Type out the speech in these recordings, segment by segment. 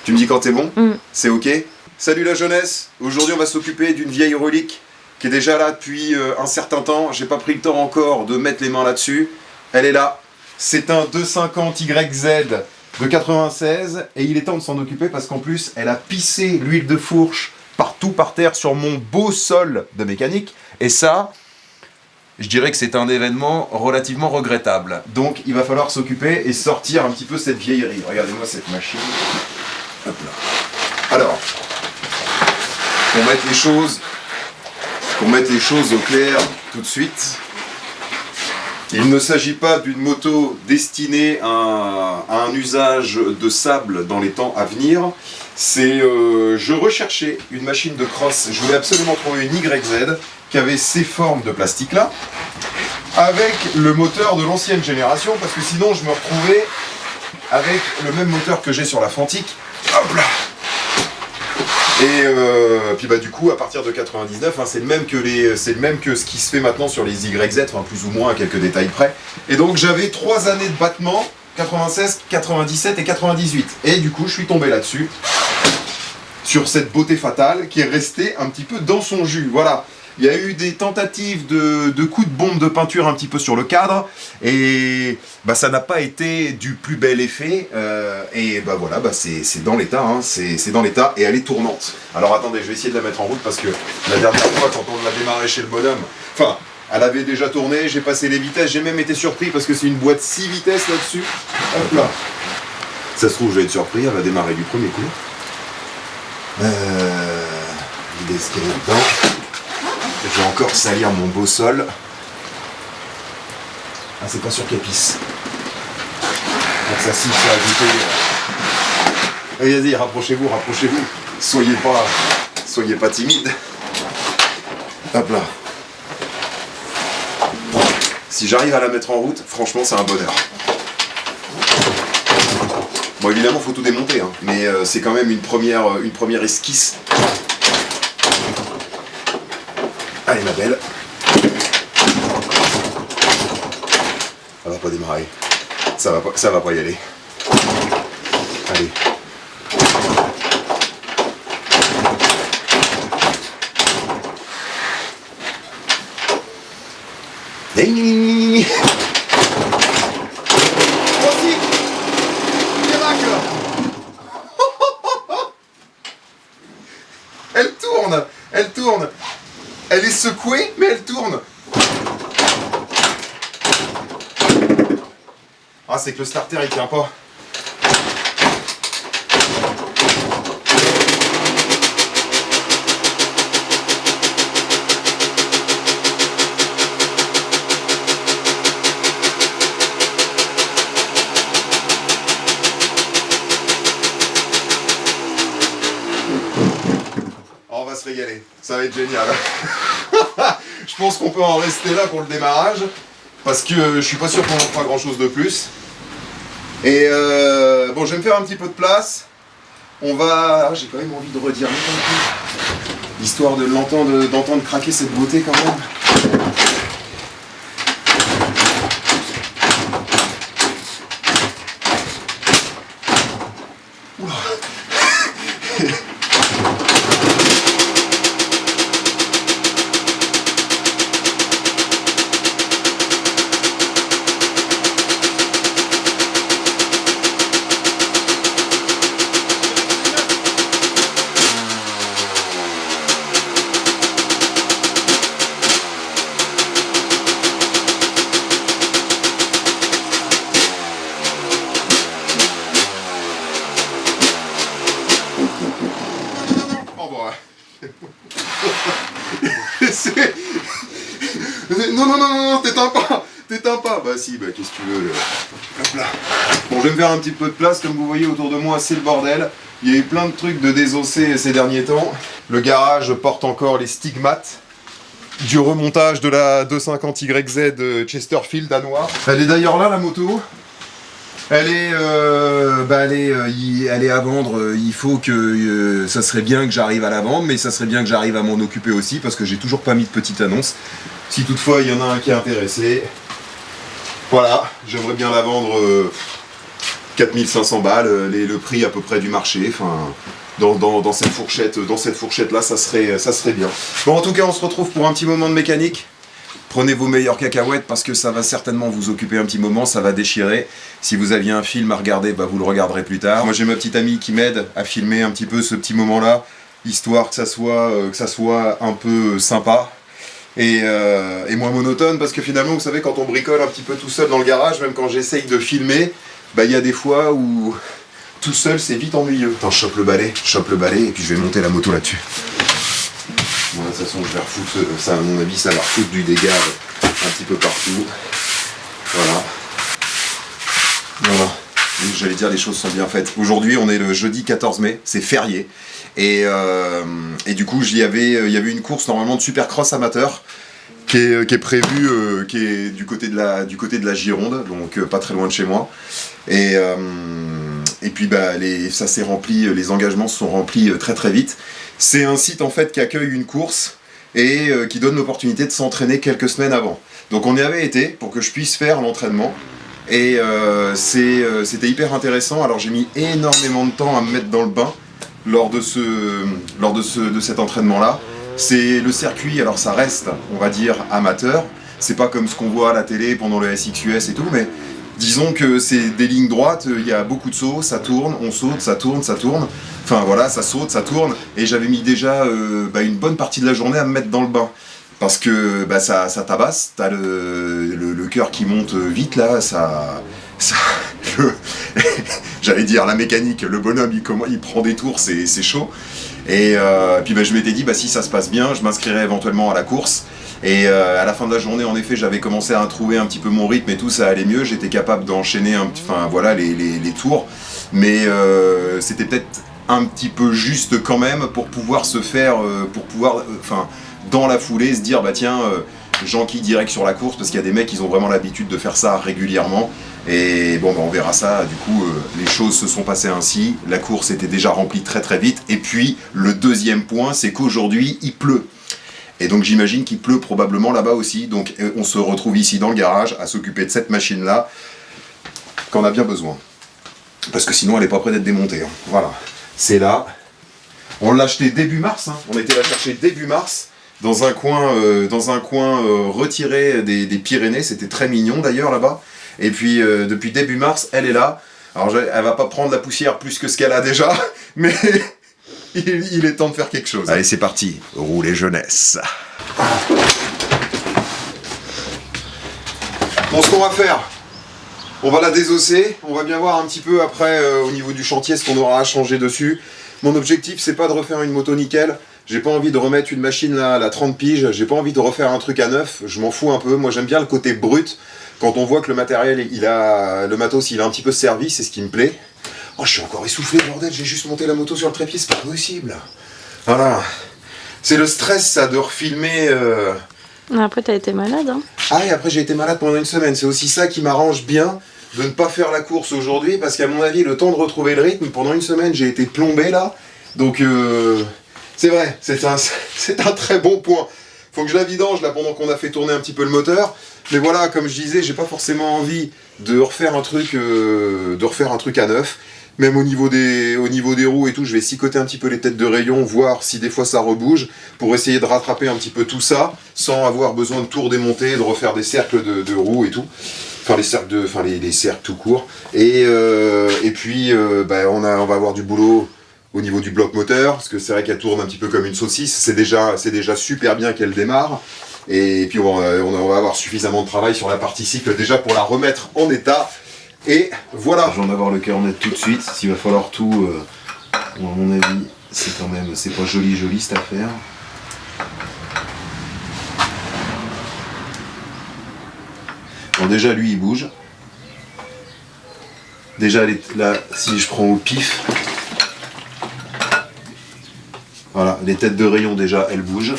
Tu me dis quand t'es bon? C'est ok? Salut la jeunesse! Aujourd'hui on va s'occuper d'une vieille relique qui est déjà là depuis un certain temps. J'ai pas pris le temps encore de mettre les mains là-dessus. Elle est là. C'est un 250 YZ de 96 et il est temps de s'en occuper parce qu'en plus elle a pissé l'huile de fourche partout par terre sur mon beau sol de mécanique. Et ça, je dirais que c'est un événement relativement regrettable. Donc il va falloir s'occuper et sortir un petit peu cette vieillerie. Regardez-moi cette machine. Hop là. Alors, qu'on mette les choses au clair tout de suite. Il ne s'agit pas d'une moto destinée à un usage de sable dans les temps à venir. Je recherchais une machine de cross. Je voulais absolument trouver une YZ qui avait ces formes de plastique là, avec le moteur de l'ancienne génération, parce que sinon je me retrouvais avec le même moteur que j'ai sur la Fantic. Hop là. Et puis bah du coup à partir de 99, hein, c'est le même que ce qui se fait maintenant sur les YZ, enfin plus ou moins à quelques détails près. Et donc j'avais 3 années de battement, 96, 97 et 98. Et du coup je suis tombé là-dessus, sur cette beauté fatale qui est restée un petit peu dans son jus. Voilà. Il y a eu des tentatives de coups de bombe de peinture un petit peu sur le cadre et bah, ça n'a pas été du plus bel effet et bah voilà, bah, c'est dans l'état, hein, c'est dans l'état et elle est tournante. Alors attendez, je vais essayer de la mettre en route parce que la dernière fois quand on l'a démarré chez le bonhomme, enfin elle avait déjà tourné, j'ai passé les vitesses, j'ai même été surpris parce que c'est une boîte 6 vitesses là-dessus. Hop là. Ça se trouve je vais être surpris, elle va démarrer du premier coup. L'idée ce qu'il y a dedans. Je vais encore salir mon beau sol. Ah, c'est pas sûr qu'elle pisse. Donc ça si, c'est ajouté. Vas-y, rapprochez-vous. Soyez pas timide. Hop là. Si j'arrive à la mettre en route, franchement, c'est un bonheur. Bon, évidemment, faut tout démonter, hein, mais c'est quand même une première esquisse. Allez ma belle. Ça va pas démarrer. Ça va pas y aller. Allez. Voici. Miracle. Elle tourne. Elle est secouée, mais elle tourne. Ah, c'est que le starter il tient pas. Oh, on va se régaler. Ça va être génial. Je pense qu'on peut en rester là pour le démarrage parce que je suis pas sûr qu'on en fera grand chose de plus. Et bon, je vais me faire un petit peu de place. On va... j'ai quand même envie de redire histoire de d'entendre craquer cette beauté quand même. Non, t'éteins pas. Bah si, bah qu'est-ce que tu veux. Hop là. Bon, je vais me faire un petit peu de place, comme vous voyez autour de moi, c'est le bordel. Il y a eu plein de trucs de désossés ces derniers temps. Le garage porte encore les stigmates du remontage de la 250 YZ Chesterfield danois. Elle est d'ailleurs là, la moto. Elle est à vendre. Il faut que ça serait bien que j'arrive à la vendre, mais ça serait bien que j'arrive à m'en occuper aussi parce que j'ai toujours pas mis de petite annonce. Si toutefois il y en a un qui est intéressé, voilà, j'aimerais bien la vendre 4500 balles, le prix à peu près du marché, enfin... Dans cette fourchette là, ça serait bien. Bon, en tout cas, on se retrouve pour un petit moment de mécanique. Prenez vos meilleures cacahuètes parce que ça va certainement vous occuper un petit moment, ça va déchirer. Si vous aviez un film à regarder, bah vous le regarderez plus tard. Moi j'ai ma petite amie qui m'aide à filmer un petit peu ce petit moment là, histoire que ça soit un peu sympa et moins monotone, parce que finalement vous savez, quand on bricole un petit peu tout seul dans le garage, même quand j'essaye de filmer, bah il y a des fois où tout seul c'est vite ennuyeux. Attends, je chope le balai et puis je vais monter la moto là-dessus. Bon, de toute façon je vais refoutre, ça à mon avis ça va refoutre du dégât un petit peu partout. Voilà. J'allais dire, les choses sont bien faites. Aujourd'hui on est le jeudi 14 mai, c'est férié. Et du coup il y avait une course normalement de supercross amateur qui est prévue, qui est du côté de la Gironde, donc pas très loin de chez moi. Et puis bah, ça s'est rempli, les engagements se sont remplis très très vite. C'est un site en fait qui accueille une course et qui donne l'opportunité de s'entraîner quelques semaines avant. Donc on y avait été pour que je puisse faire l'entraînement. Et c'était hyper intéressant. Alors j'ai mis énormément de temps à me mettre dans le bain lors de cet entraînement-là. C'est le circuit, alors ça reste, on va dire, amateur. C'est pas comme ce qu'on voit à la télé pendant le SXUS et tout, mais disons que c'est des lignes droites, il y a beaucoup de sauts, ça tourne, on saute, ça tourne. Enfin voilà, ça saute, ça tourne. Et j'avais mis déjà une bonne partie de la journée à me mettre dans le bain. Parce que bah, ça tabasse, t'as le cœur qui monte vite là, j'allais dire la mécanique, le bonhomme il prend des tours, c'est chaud. Et puis bah, je m'étais dit, bah, si ça se passe bien, je m'inscrirais éventuellement à la course. Et à la fin de la journée, en effet, j'avais commencé à trouver un petit peu mon rythme et tout, ça allait mieux, j'étais capable d'enchaîner les tours. Mais c'était peut-être un petit peu juste quand même pour pouvoir dans la foulée se dire bah tiens, j'enquille direct sur la course, parce qu'il y a des mecs qui ont vraiment l'habitude de faire ça régulièrement. Et bon bah, on verra ça, du coup les choses se sont passées ainsi, la course était déjà remplie très très vite. Et puis le deuxième point, c'est qu'aujourd'hui il pleut. Et donc j'imagine qu'il pleut probablement là-bas aussi, donc on se retrouve ici dans le garage à s'occuper de cette machine là qu'on a bien besoin. Parce que sinon elle n'est pas prête d'être démontée, hein. Voilà, c'est là. On l'a acheté début mars, hein. On était la chercher début mars. Dans un coin retiré des Pyrénées, c'était très mignon d'ailleurs là-bas. Et puis depuis début mars, elle est là. Alors elle va pas prendre la poussière plus que ce qu'elle a déjà, mais il est temps de faire quelque chose. Allez, c'est parti, roulez jeunesse. Bon, ce qu'on va faire, on va la désosser, on va bien voir un petit peu après au niveau du chantier ce qu'on aura à changer dessus. Mon objectif, c'est pas de refaire une moto nickel. J'ai pas envie de remettre une machine là, à la 30 piges, j'ai pas envie de refaire un truc à neuf, je m'en fous un peu. Moi j'aime bien le côté brut, quand on voit que le matériel, le matos il a un petit peu servi, c'est ce qui me plaît. Oh, je suis encore essoufflé, bordel, j'ai juste monté la moto sur le trépied, c'est pas possible. Voilà. C'est le stress ça, de refilmer... Après t'as été malade, hein. Ah, et après j'ai été malade pendant une semaine, c'est aussi ça qui m'arrange bien de ne pas faire la course aujourd'hui, parce qu'à mon avis, le temps de retrouver le rythme, pendant une semaine j'ai été plombé là, donc... C'est vrai, c'est un très bon point. Faut que je la vidange là pendant qu'on a fait tourner un petit peu le moteur. Mais voilà, comme je disais, j'ai pas forcément envie de refaire un truc à neuf. Même au niveau des roues et tout, je vais sicoter un petit peu les têtes de rayon, voir si des fois ça rebouge, pour essayer de rattraper un petit peu tout ça, sans avoir besoin de tout redémonter, de refaire des cercles de roues et tout. Enfin les cercles tout court. Et puis on va avoir du boulot au niveau du bloc moteur, parce que c'est vrai qu'elle tourne un petit peu comme une saucisse, c'est déjà super bien qu'elle démarre, et puis on va avoir suffisamment de travail sur la partie cycle déjà pour la remettre en état, et voilà. Je vais en avoir le cœur net tout de suite, s'il va falloir tout, à mon avis, c'est pas joli cette affaire. Bon, déjà lui il bouge, déjà là, si je prends au pif, voilà, les têtes de rayon déjà, elles bougent.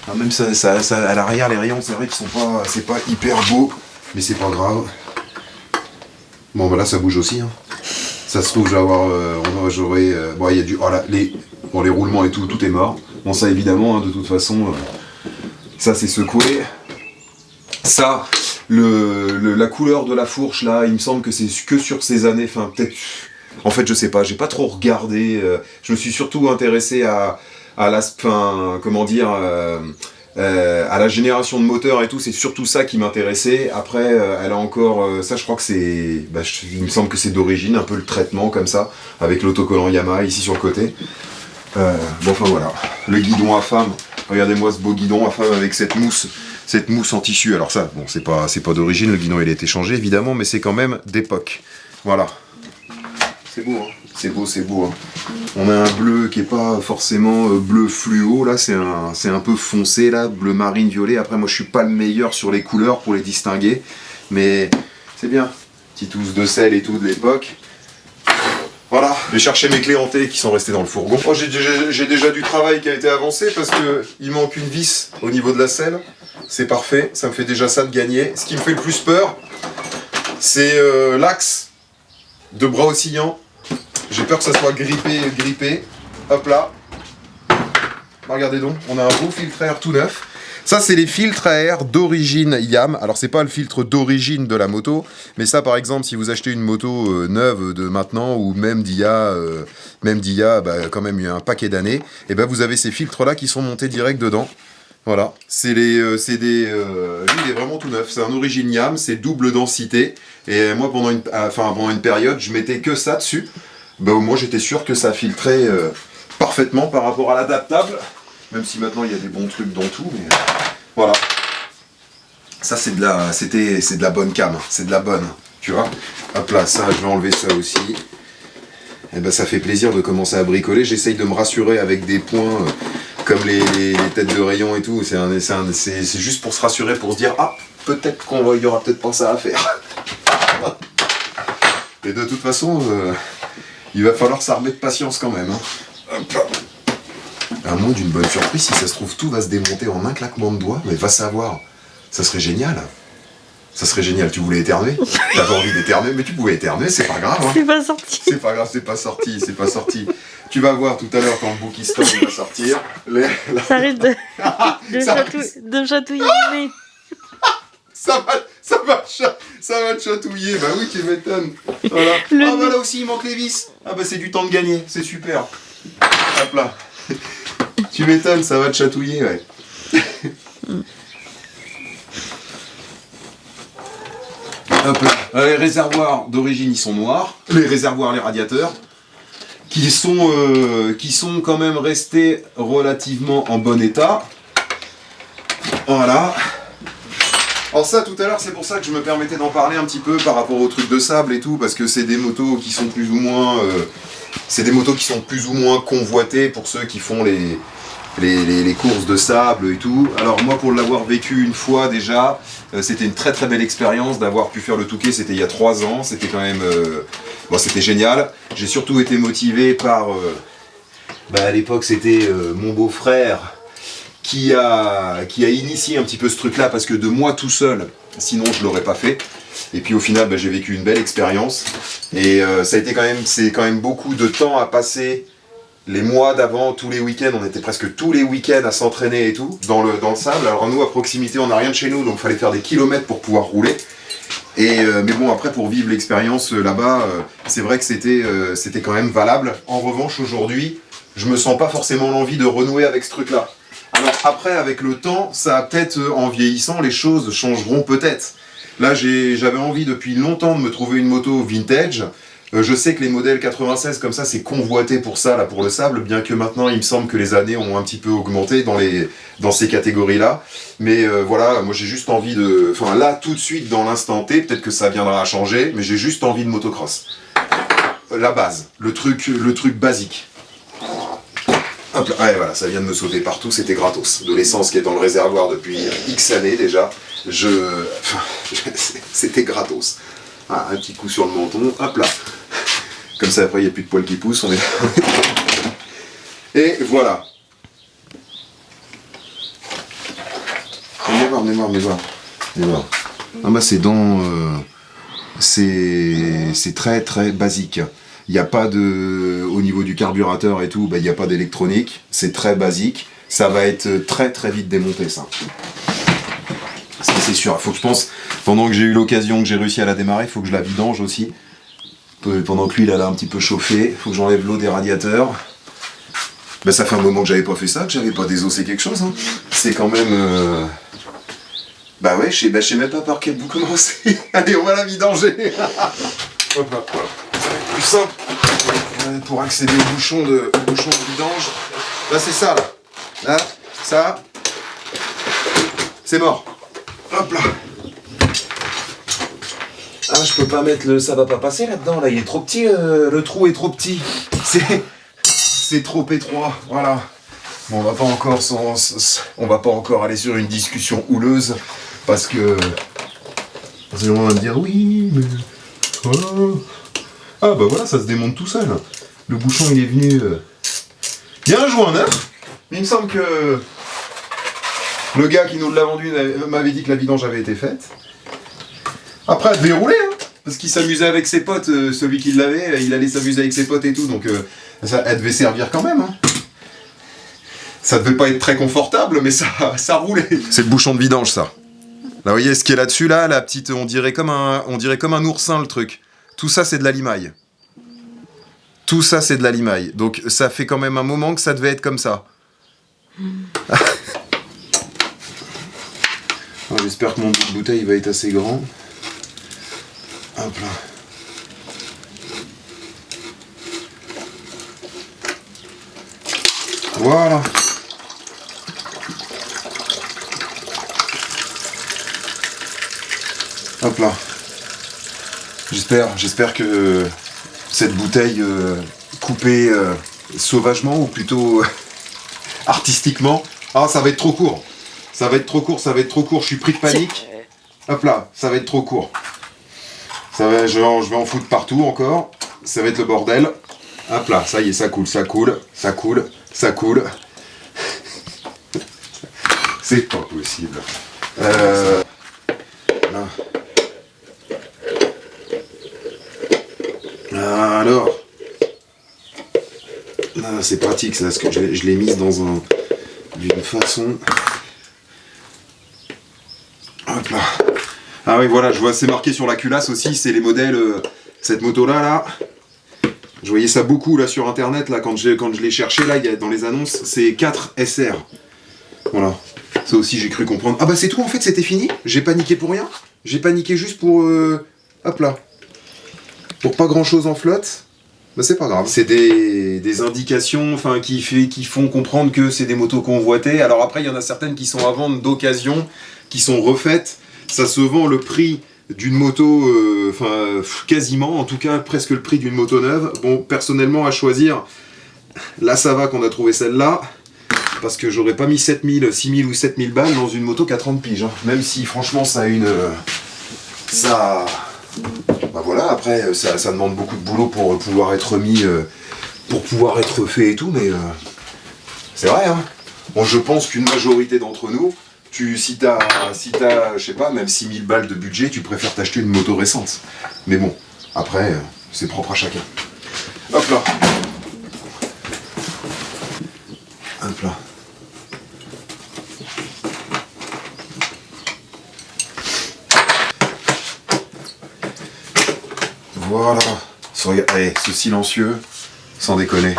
Alors même ça, à l'arrière, les rayons, c'est vrai qu'ils sont pas, c'est pas hyper beau, mais c'est pas grave. Bon, bah là, ça bouge aussi. Hein. Ça se trouve, je vais avoir, bon, il y a du, voilà, les roulements et tout est mort. Bon, ça évidemment, hein, de toute façon, ça c'est secoué. Ça, la couleur de la fourche là, il me semble que c'est que sur ces années, enfin peut-être, en fait je sais pas, j'ai pas trop regardé, je me suis surtout intéressé à la, enfin, comment dire, à la génération de moteurs et tout, c'est surtout ça qui m'intéressait. Après, elle a encore, ça je crois que c'est, il me semble que c'est d'origine, un peu le traitement comme ça, avec l'autocollant Yamaha ici sur le côté. Bon enfin voilà, le guidon à femme, regardez-moi ce beau guidon à femme avec cette mousse en tissu. Alors ça, bon c'est pas d'origine, le guidon il a été changé évidemment, mais c'est quand même d'époque. Voilà. C'est beau, hein. C'est beau. Hein. On a un bleu qui est pas forcément bleu fluo, là c'est un peu foncé, là, bleu marine violet. Après moi je suis pas le meilleur sur les couleurs pour les distinguer, mais c'est bien. Petite housse de sel et tout de l'époque. Voilà, j'ai cherché mes clés en T qui sont restées dans le fourgon. Oh, j'ai déjà du travail qui a été avancé parce que il manque une vis au niveau de la selle. C'est parfait, ça me fait déjà ça de gagner. Ce qui me fait le plus peur, c'est l'axe de bras oscillants. J'ai peur que ça soit grippé. Hop là. Regardez donc, on a un beau filtre à air tout neuf. Ça, c'est les filtres à air d'origine YAM. Alors, c'est pas le filtre d'origine de la moto, mais ça, par exemple, si vous achetez une moto neuve de maintenant, ou même d'il y a quand même il y a un paquet d'années, et ben vous avez ces filtres-là qui sont montés direct dedans. Voilà, lui, il est vraiment tout neuf. C'est un origine YAM, c'est double densité. Et moi, pendant une période, je mettais que ça dessus. Ben, au moins, j'étais sûr que ça filtrait parfaitement par rapport à l'adaptable. Même si maintenant, il y a des bons trucs dans tout. Mais voilà. Ça, c'est de la bonne cam. C'est de la bonne. Tu vois. Hop là, ça, je vais enlever ça aussi. Et ben, ça fait plaisir de commencer à bricoler. J'essaye de me rassurer avec des points... comme les têtes de rayon et tout, c'est juste pour se rassurer, pour se dire ah, peut-être qu'il y aura peut-être pas ça à faire. Et de toute façon, il va falloir s'armer de patience quand même. Hein. À moins d'une bonne surprise, si ça se trouve, tout va se démonter en un claquement de doigts, mais va savoir. Ça serait génial. Ça serait génial. Tu voulais éternuer? T'avais envie d'éternuer, mais tu pouvais éternuer, c'est pas grave. Hein. C'est pas sorti. C'est pas grave, c'est pas sorti. Tu vas voir tout à l'heure quand le bouc stop va sortir. Ça risque de chatouiller le nez. Ça va te chatouiller, bah oui, tu m'étonnes. Voilà. Bah là aussi il manque les vis. Ah bah c'est du temps de gagner, c'est super. Hop là. Tu m'étonnes, ça va te chatouiller, ouais. Hop là. Les réservoirs d'origine ils sont noirs. Les réservoirs, les radiateurs. Qui sont quand même restés relativement en bon état. Voilà. Alors ça, tout à l'heure, c'est pour ça que je me permettais d'en parler un petit peu par rapport aux trucs de sable et tout, parce que c'est des motos qui sont plus ou moins... convoitées pour ceux qui font les courses de sable et tout. Alors moi, pour l'avoir vécu une fois déjà, c'était une très très belle expérience d'avoir pu faire le Touquet. C'était il y a 3 ans, c'était quand même... c'était génial. J'ai surtout été motivé par... à l'époque, c'était mon beau-frère qui a initié un petit peu ce truc-là, parce que de moi tout seul, sinon je l'aurais pas fait. Et puis au final, j'ai vécu une belle expérience. Et ça a été c'est quand même beaucoup de temps à passer. Les mois d'avant, tous les week-ends, on était presque tous les week-ends à s'entraîner et tout, dans le sable. Alors nous, à proximité, on n'a rien de chez nous, donc il fallait faire des kilomètres pour pouvoir rouler. Mais bon, après, pour vivre l'expérience là-bas, c'est vrai que c'était quand même valable. En revanche, aujourd'hui, je me sens pas forcément l'envie de renouer avec ce truc-là. Alors après, avec le temps, ça a peut-être, en vieillissant, les choses changeront peut-être. Là, j'avais envie depuis longtemps de me trouver une moto vintage. Je sais que les modèles 96 comme ça, c'est convoité pour ça, là, pour le sable, bien que maintenant, il me semble que les années ont un petit peu augmenté dans ces catégories-là. Mais voilà, moi j'ai juste envie de... Enfin là, tout de suite, dans l'instant T, peut-être que ça viendra à changer, mais j'ai juste envie de motocross. La base, le truc basique. Hop là, ouais, voilà, ça vient de me sauter partout, c'était gratos. De l'essence qui est dans le réservoir depuis X années déjà, c'était gratos. Ah, un petit coup sur le menton, hop là. Comme ça, après, il n'y a plus de poils qui poussent, on est... Et voilà. Venez voir. Ah bah c'est c'est très très basique. Il n'y a pas de... Au niveau du carburateur et tout, il n'y a pas d'électronique. C'est très basique. Ça va être très très vite démonté, ça. Ça c'est sûr, faut que je pense, pendant que j'ai eu l'occasion, que j'ai réussi à la démarrer, il faut que je la vidange aussi. Pendant que l'huile elle a un petit peu chauffé, il faut que j'enlève l'eau des radiateurs. Ben, ça fait un moment que j'avais pas fait ça, que j'avais pas désossé quelque chose. Hein. C'est quand même... Bah ouais, je sais même pas par quel bout commencer. Allez, on va la vidanger. Hop là, voilà. Ça va être plus simple pour accéder au bouchon de vidange. Là c'est ça, là. Là, ça... C'est mort. Hop là. Ah, je peux pas mettre le... Ça va pas passer là-dedans, là. Il est trop petit, le trou est trop petit. C'est trop étroit, voilà. Bon, on va pas encore aller sur une discussion houleuse, parce que... on va me dire, oui, mais... Oh. Ah bah voilà, ça se démonte tout seul. Le bouchon, il est venu... Il y a un joint neuf, mais il me semble que... Le gars qui nous l'a vendu m'avait dit que la vidange avait été faite. Après, elle devait rouler, hein, parce qu'il s'amusait avec ses potes, celui qui l'avait, il allait s'amuser avec ses potes et tout, donc elle devait servir quand même. Hein. Ça devait pas être très confortable, mais ça roulait. C'est le bouchon de vidange, ça. Là, vous voyez, ce qui est là-dessus, là, la petite, on dirait comme un oursin, le truc. Tout ça, c'est de la limaille. Tout ça, c'est de la limaille. Donc, ça fait quand même un moment que ça devait être comme ça. J'espère que mon bout de bouteille va être assez grand. Hop là. Voilà. Hop là. J'espère que cette bouteille coupée sauvagement, ou plutôt artistiquement... Ah, ça va être trop court. Ça va être trop court, je suis pris de panique. Hop là, ça va être trop court. Je vais en foutre partout encore. Ça va être le bordel. Hop là, ça y est, ça coule. C'est pas possible. Là. Alors. Ah, c'est pratique ça, parce que je l'ai mise d'une façon... Hop là. Ah oui, voilà, je vois, c'est marqué sur la culasse aussi, c'est les modèles, cette moto-là, je voyais ça beaucoup là sur internet, là, quand je l'ai cherché, là, dans les annonces, c'est 4 SR. Voilà. Ça aussi, j'ai cru comprendre. Ah bah c'est tout, en fait, c'était fini. J'ai paniqué pour rien. J'ai paniqué juste pour... hop là. Pour pas grand-chose en flotte. Bah c'est pas grave. C'est des indications, enfin, qui font comprendre que c'est des motos convoitées. Alors après, il y en a certaines qui sont à vendre d'occasion, qui sont refaites. Ça se vend le prix d'une moto, quasiment, en tout cas presque le prix d'une moto neuve. Bon, personnellement, à choisir, là ça va qu'on a trouvé celle-là, parce que j'aurais pas mis 7000, 6000 ou 7000 balles dans une moto qui a 30 piges. Hein. Même si franchement ça a une... Bah voilà, après ça demande beaucoup de boulot pour pouvoir être mis, pour pouvoir être fait et tout, mais c'est vrai, hein. Bon, je pense qu'une majorité d'entre nous, si t'as, je sais pas, même 6000 balles de budget, tu préfères t'acheter une moto récente. Mais bon, après, c'est propre à chacun. Hop là. Hop là. Voilà. Allez, ce silencieux, sans déconner.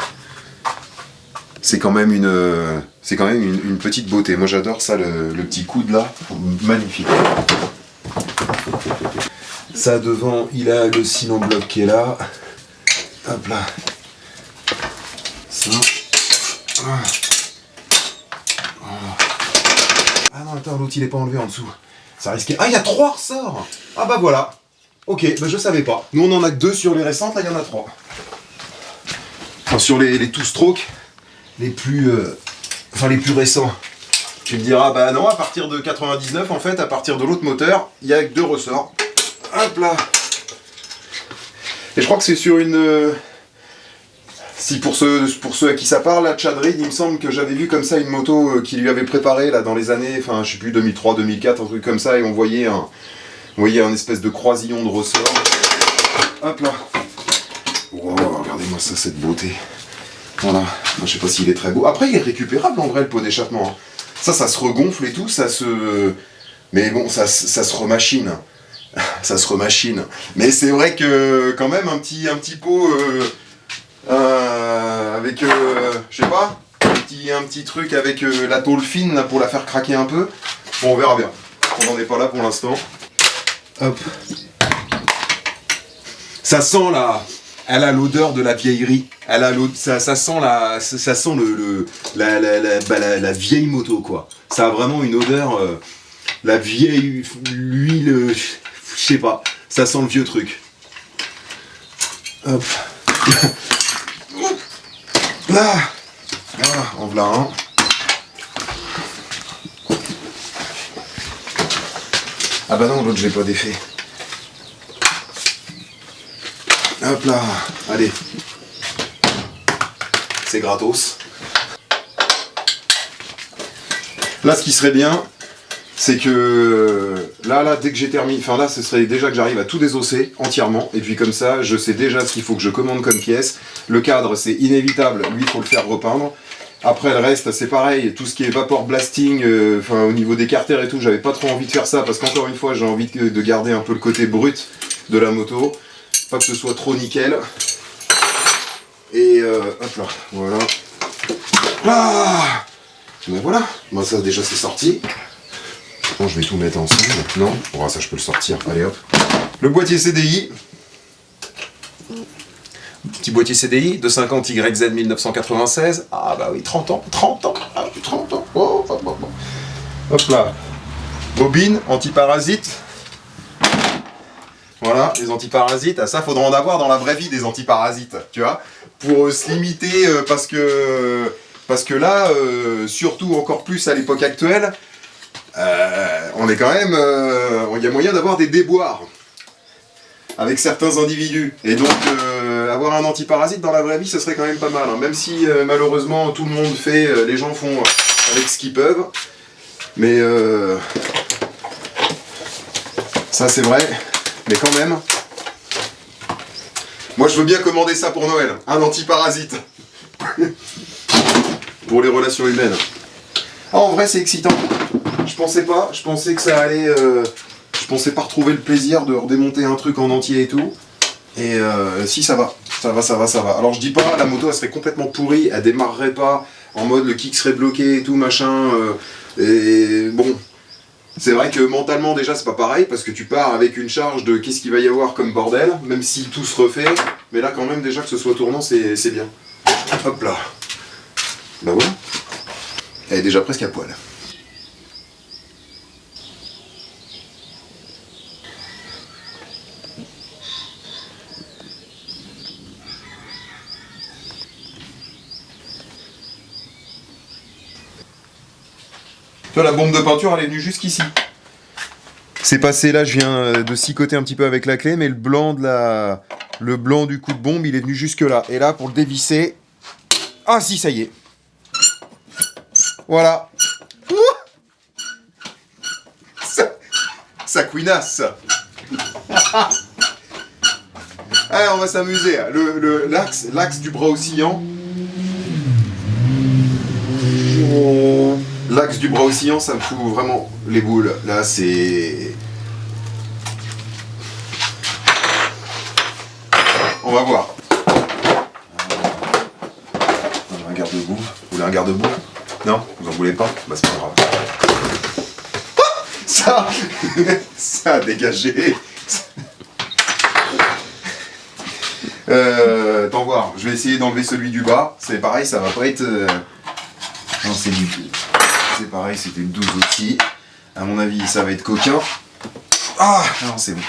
C'est quand même une petite beauté. Moi j'adore ça, le petit coude là, magnifique. Ça devant, il a le cylon bloc qui est là. Hop là. Ça. Ah non, attends, l'autre il est pas enlevé en dessous. Ça risquait. Ah, il y a 3 ressorts. Ah bah voilà. Ok, bah je savais pas. Nous on en a que 2 sur les récentes, là il y en a 3. Enfin, sur les two-stroke, les plus récents. Tu me diras, bah non, à partir de 99, en fait, à partir de l'autre moteur, il y a que 2 ressorts. Hop là. Et je crois que c'est sur une... Si pour ceux à qui ça parle, la Chad Reed, il me semble que j'avais vu comme ça une moto qui lui avait préparé là dans les années, enfin je sais plus, 2003, 2004, un truc comme ça, et on voyait un espèce de croisillon de ressort. Hop là. Wow, regardez-moi ça, cette beauté. Voilà. Je sais pas s'il est très beau. Après, il est récupérable en vrai, le pot d'échappement. Ça se regonfle et tout, ça se... Mais bon, ça se remachine. Ça se remachine. Mais c'est vrai que quand même un petit pot avec, je sais pas, un petit truc avec la tôle fine là, pour la faire craquer un peu. Bon, on verra bien. On n'en est pas là pour l'instant. Hop. Ça sent là. Elle a l'odeur de la vieillerie. Elle a ça sent la vieille moto quoi. Ça a vraiment une odeur, la vieille l'huile, je sais pas. Ça sent le vieux truc. Hop. Là. Voilà, en voilà un. Ah bah non, l'autre j'ai pas d'effet. Hop là, allez. C'est gratos. Là, ce qui serait bien, c'est que là, dès que j'ai terminé, enfin là, ce serait déjà que j'arrive à tout désosser entièrement, et puis comme ça, je sais déjà ce qu'il faut que je commande comme pièce. Le cadre, c'est inévitable, lui, il faut le faire repeindre. Après, le reste, c'est pareil, tout ce qui est vapor blasting, au niveau des carters et tout, j'avais pas trop envie de faire ça, parce qu'encore une fois, j'ai envie de garder un peu le côté brut de la moto, pas que ce soit trop nickel. Et hop là, voilà. Ah, ben voilà, moi ça déjà c'est sorti. Bon, je vais tout mettre ensemble. Non, bon, ça je peux le sortir. Allez hop. Le boîtier CDI. Petit boîtier CDI de 50 YZ 1996. Ah bah oui, 30 ans. 30 ans. Ah, 30 ans. Oh, oh, oh, oh. Hop là. Bobine, antiparasite. Voilà, les antiparasites. Ah, ça, faudra en avoir dans la vraie vie des antiparasites, tu vois. Pour se limiter, parce que là, surtout encore plus à l'époque actuelle, on est quand même, il y a moyen d'avoir des déboires avec certains individus. Et donc, avoir un antiparasite dans la vraie vie, ce serait quand même pas mal. Hein. Même si, malheureusement, tout le monde fait, les gens font avec ce qu'ils peuvent. Mais, ça c'est vrai. Mais quand même, moi je veux bien commander ça pour Noël. Un antiparasite. Pour les relations humaines. Ah, en vrai, c'est excitant. Je pensais que ça allait... je pensais pas retrouver le plaisir de redémonter un truc en entier et tout. Et si, ça va. Ça va. Alors, je dis pas, la moto, elle serait complètement pourrie, elle démarrerait pas, en mode le kick serait bloqué et tout, machin. Et bon, c'est vrai que mentalement, déjà, c'est pas pareil, parce que tu pars avec une charge de qu'est-ce qu'il va y avoir comme bordel, même si tout se refait. Mais là, quand même, déjà, que ce soit tournant, c'est bien. Hop là. Bah voilà. Elle est déjà presque à poil. Tu vois, la bombe de peinture, elle est venue jusqu'ici. C'est passé là, je viens de sicoter un petit peu avec la clé, mais le blanc du coup de bombe, il est venu jusque là. Et là, pour le dévisser... Ah si, ça y est. Voilà. Ça couinasse. Allez, on va s'amuser. L'axe du bras oscillant. L'axe du bras oscillant, ça me fout vraiment les boules. Là, c'est... On va voir. Un garde-boue. Vous voulez un garde-boue? Non? Vous en voulez pas? Bah, c'est pas grave. Ça a dégagé. Attends voir. Je vais essayer d'enlever celui du bas. C'est pareil, ça va pas être... Non, c'est du... C'est pareil, c'était une 12 aussi. À mon avis, ça va être coquin. Ah non, c'est bon.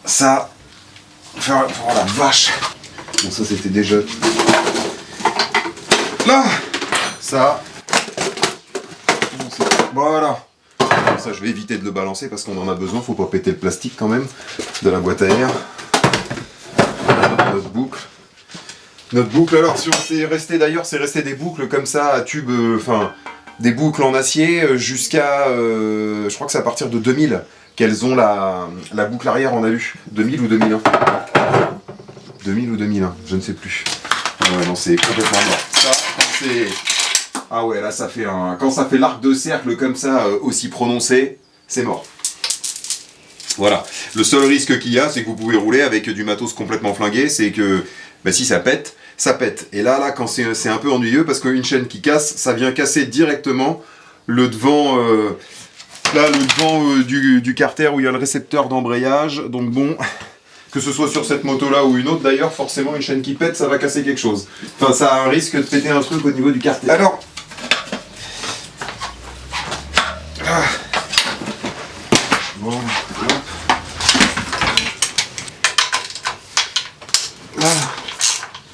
Ça... Oh la vache. Bon, ça c'était déjà... Là. Ça... Voilà. Comme ça, je vais éviter de le balancer parce qu'on en a besoin. Faut pas péter le plastique quand même de la boîte à air. Notre boucle. Notre boucle, alors si on s'est resté d'ailleurs, c'est resté des boucles comme ça à tube, des boucles en acier jusqu'à, je crois que c'est à partir de 2000 qu'elles ont la boucle arrière en alu. 2000 ou 2001 2000 ou 2001, je ne sais plus. Ouais, non, c'est complètement mort. Ça, c'est... Ah ouais, là ça fait un... Quand ça fait l'arc de cercle comme ça, aussi prononcé, c'est mort. Voilà. Le seul risque qu'il y a, c'est que vous pouvez rouler avec du matos complètement flingué, c'est que bah, si ça pète, ça pète. Et là quand c'est un peu ennuyeux, parce qu'une chaîne qui casse, ça vient casser directement le devant, là, le devant du carter où il y a le récepteur d'embrayage. Donc bon, que ce soit sur cette moto-là ou une autre d'ailleurs, forcément une chaîne qui pète, ça va casser quelque chose. Enfin, ça a un risque de péter un truc au niveau du carter. Alors... Ah. Bon, hop. Là.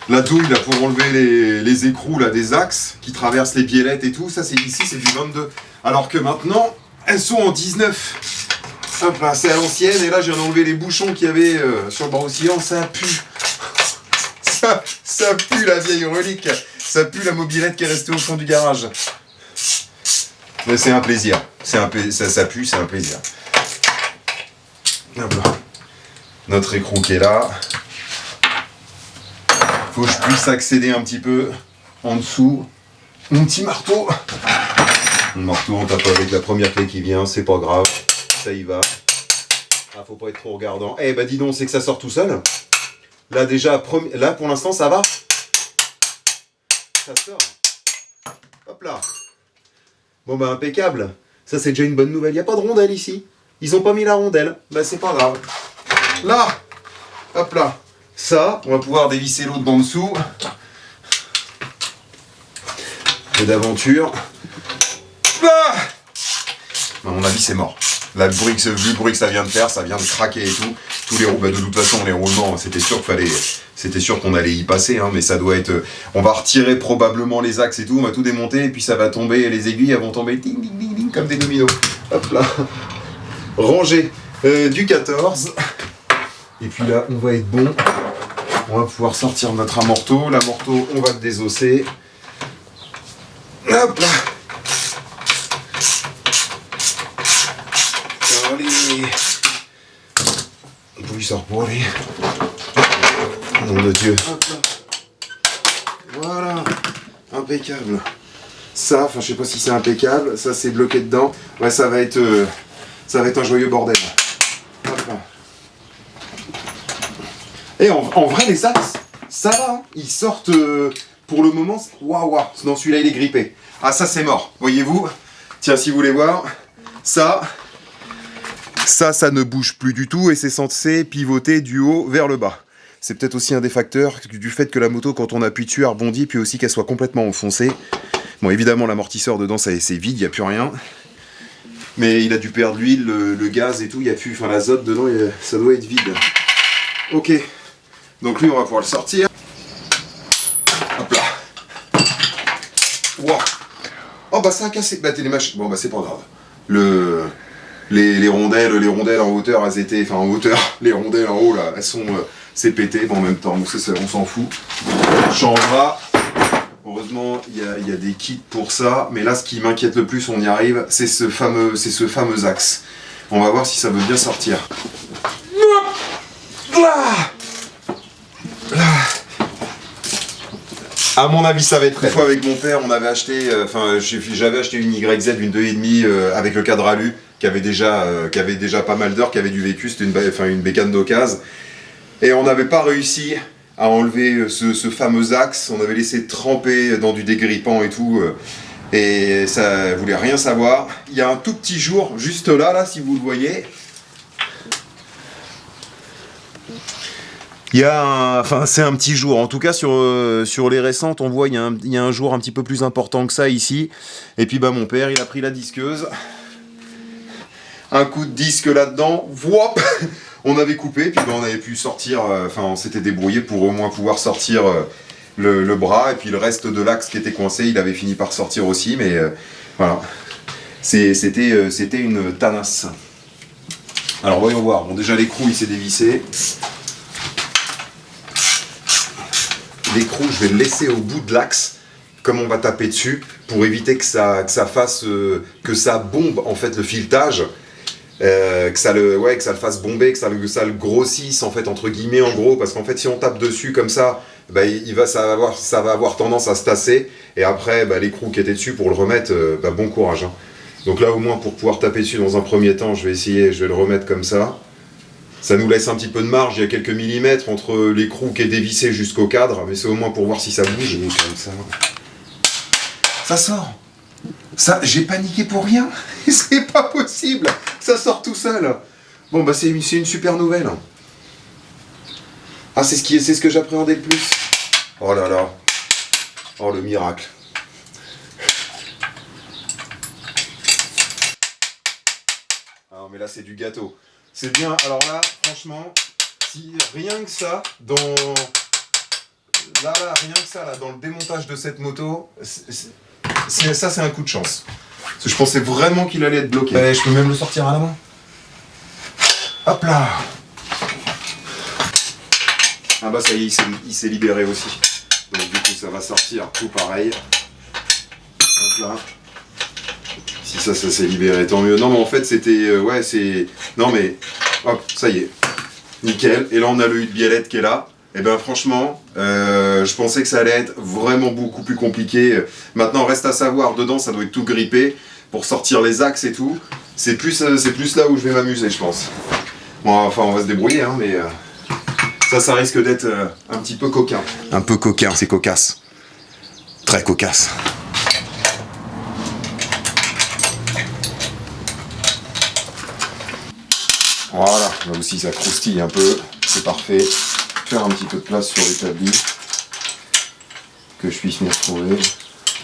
La douille là, pour enlever les écrous là, des axes qui traversent les biellettes et tout, ça c'est ici, c'est du 22. Alors que maintenant, elles sont en 19. Hop là, c'est à l'ancienne, et là j'ai enlevé les bouchons qu'il y avait sur le bras oscillant, ça pue. Ça pue la vieille relique. Ça pue la mobilette qui est restée au fond du garage. Mais c'est un plaisir. Ça pue, c'est un plaisir. Hop là. Notre écrou qui est là. Faut que je puisse accéder un petit peu en dessous. Mon petit marteau. Mon marteau, on tape avec la première clé qui vient, c'est pas grave. Ça y va. Ah, faut pas être trop regardant. Eh bah dis donc, c'est que ça sort tout seul. Là déjà, là pour l'instant ça va. Ça sort. Hop là. Bon bah impeccable. Ça c'est déjà une bonne nouvelle. Il n'y a pas de rondelle ici. Ils ont pas mis la rondelle. Bah c'est pas grave. Là. Hop là. Ça, on va pouvoir dévisser l'autre d'en dessous. Et d'aventure. Ah, à mon avis c'est mort. Là, vu le bruit que ça vient de faire, ça vient de craquer et tout. Tous les bah, de toute façon, les roulements, c'était sûr qu'on allait y passer, hein, mais ça doit être. On va retirer probablement les axes et tout, on va tout démonter, et puis ça va tomber, les aiguilles elles vont tomber ding, ding, ding, ding, comme des dominos. Hop là. Rangé du 14. Et puis là, on va être bon. On va pouvoir sortir notre amorto. L'amorto, on va le désosser. Hop là. D'où il sort pour aller. Nom de Dieu. Hop là. Voilà. Impeccable. Ça, enfin je sais pas si c'est impeccable. Ça c'est bloqué dedans. Ouais, ça va être un joyeux bordel. Hop là. Et en vrai les axes, ça va. Hein. Ils sortent pour le moment. Waouh, waouh. Non, celui-là il est grippé. Ah ça c'est mort. Voyez-vous. Tiens, si vous voulez voir. Ça ne bouge plus du tout et c'est censé pivoter du haut vers le bas. C'est peut-être aussi un des facteurs du fait que la moto, quand on appuie dessus, elle rebondit, puis aussi qu'elle soit complètement enfoncée. Bon, évidemment, l'amortisseur dedans, c'est vide, il n'y a plus rien. Mais il a dû perdre l'huile, le gaz et tout, il n'y a plus... Enfin, l'azote dedans, ça doit être vide. Ok. Donc lui, on va pouvoir le sortir. Hop là. Wow. Oh, bah ça a cassé. Bah, t'es les machines. Bon, bah c'est pas grave. Les rondelles en hauteur, elles étaient... Enfin, en hauteur, les rondelles en haut, là, elles sont... c'est pété, bon, en même temps, on s'en fout. On changera. Heureusement, il y a des kits pour ça. Mais là, ce qui m'inquiète le plus, on y arrive, c'est ce fameux axe. On va voir si ça veut bien sortir. À mon avis, ça va être très. Une fois avec mon père, on avait acheté... j'avais acheté une YZ, une 2,5 avec le cadre alu, qui avait déjà pas mal d'heures, qui avait du vécu, c'était une bécane d'occasion. Et on n'avait pas réussi à enlever ce fameux axe, on avait laissé tremper dans du dégrippant et tout, et ça voulait rien savoir. Il y a un tout petit jour, juste là, si vous le voyez, il y a c'est un petit jour, en tout cas sur les récentes, on voit il y a un jour un petit peu plus important que ça ici, et puis bah mon père, il a pris la disqueuse, un coup de disque là-dedans, whoop, on avait coupé, puis on avait pu sortir, on s'était débrouillé pour au moins pouvoir sortir le bras, et puis le reste de l'axe qui était coincé, il avait fini par sortir aussi, mais voilà, c'était une tanasse. Alors voyons voir, bon déjà l'écrou il s'est dévissé. L'écrou je vais le laisser au bout de l'axe, comme on va taper dessus, pour éviter que ça fasse, que ça bombe en fait le filetage. Que ça le fasse bomber, que ça le grossisse en fait entre guillemets en gros, parce qu'en fait si on tape dessus comme ça, bah, ça va avoir tendance à se tasser. Et après, bah, l'écrou qui était dessus, pour le remettre, bah, bon courage. Hein. Donc là, au moins, pour pouvoir taper dessus dans un premier temps, je vais le remettre comme ça. Ça nous laisse un petit peu de marge, il y a quelques millimètres entre l'écrou qui est dévissé jusqu'au cadre, mais c'est au moins pour voir si ça bouge. Comme ça. Ça sort. Ça, j'ai paniqué pour rien. C'est pas possible. Ça sort tout seul. Bon, bah c'est une super nouvelle. Ah, c'est ce que j'appréhendais le plus. Oh là là. Oh, le miracle. Ah, mais là, c'est du gâteau. C'est bien. Alors là, franchement, si rien que ça, là, rien que ça, là, dans le démontage de cette moto, ça, c'est un coup de chance. Parce que je pensais vraiment qu'il allait être bloqué. Je peux même le sortir à la main. Hop là. Ah bah ça y est, il s'est libéré aussi. Donc du coup, ça va sortir tout pareil. Hop là. Si ça s'est libéré, tant mieux. Non mais en fait, c'était... ouais, c'est... Non mais... Hop, ça y est. Nickel. Et là, on a le huile biellette qui est là. Et ben franchement, je pensais que ça allait être vraiment beaucoup plus compliqué. Maintenant, reste à savoir, dedans, ça doit être tout grippé pour sortir les axes et tout. C'est plus là où je vais m'amuser, je pense. Bon, enfin, on va se débrouiller, hein, mais ça risque d'être un petit peu coquin. Un peu coquin, c'est cocasse. Très cocasse. Voilà, là aussi ça croustille un peu, c'est parfait. Faire un petit peu de place sur l'établi, que je puisse m'y retrouver.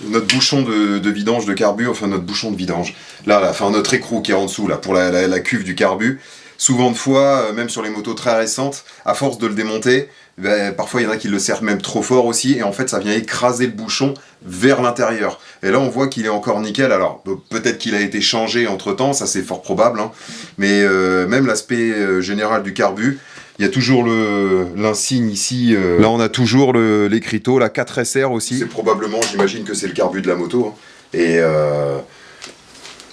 Notre bouchon de vidange de carbu, enfin notre bouchon de vidange, là, enfin notre écrou qui est en dessous, là, pour la cuve du carbu, souvent de fois, même sur les motos très récentes, à force de le démonter, ben, parfois il y en a qui le serrent même trop fort aussi, et en fait ça vient écraser le bouchon vers l'intérieur. Et là on voit qu'il est encore nickel, alors peut-être qu'il a été changé entre temps, ça c'est fort probable, hein, mais même l'aspect général du carbu, il y a toujours l'insigne ici, là on a toujours l'écriteau, la 4SR aussi. C'est probablement, j'imagine que c'est le carbu de la moto, hein. Et